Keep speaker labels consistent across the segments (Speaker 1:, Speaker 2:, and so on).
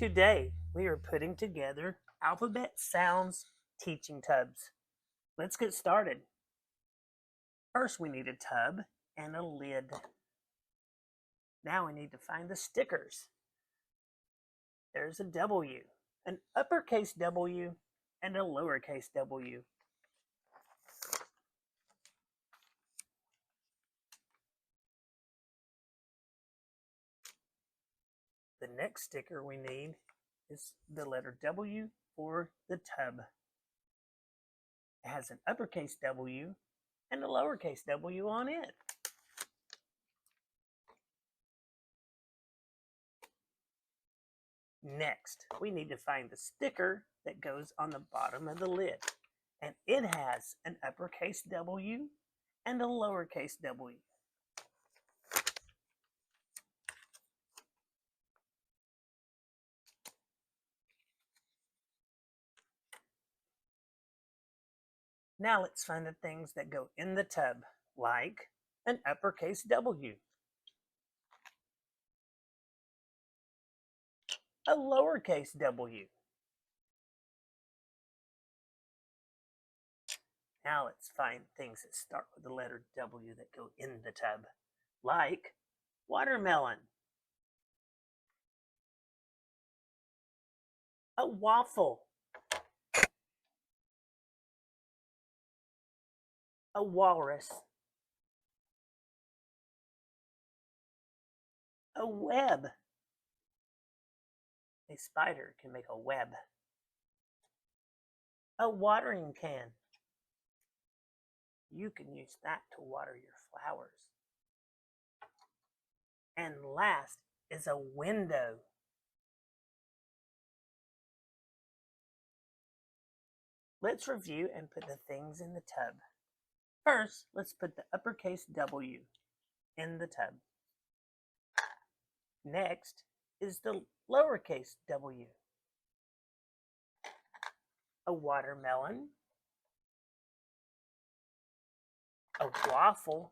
Speaker 1: Today, we are putting together alphabet sounds teaching tubs. Let's get started. First, we need a tub and a lid. Now we need to find the stickers. There's a W, an uppercase W, and a lowercase w. The next sticker we need is the letter W for the tub. It has an uppercase W and a lowercase w on it. Next, we need to find the sticker that goes on the bottom of the lid. And it has an uppercase W and a lowercase w. Now let's find the things that go in the tub, like an uppercase W, a lowercase w. Now let's find things that start with the letter W that go in the tub, like watermelon, a waffle, a walrus, a web. A spider can make a web. A watering can. You can use that to water your flowers. And last is a window. Let's review and put the things in the tub. First, let's put the uppercase W in the tub. Next is the lowercase w. A watermelon, a waffle,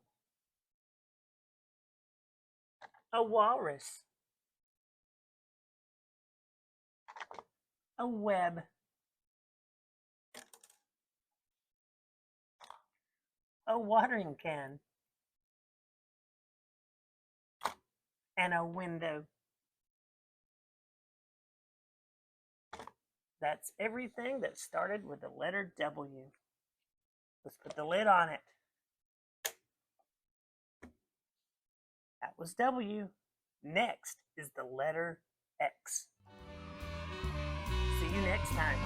Speaker 1: a walrus, a web, a watering can, and a window. That's everything that started with the letter W. Let's put the lid on it. That was W. Next is the letter X. See you next time.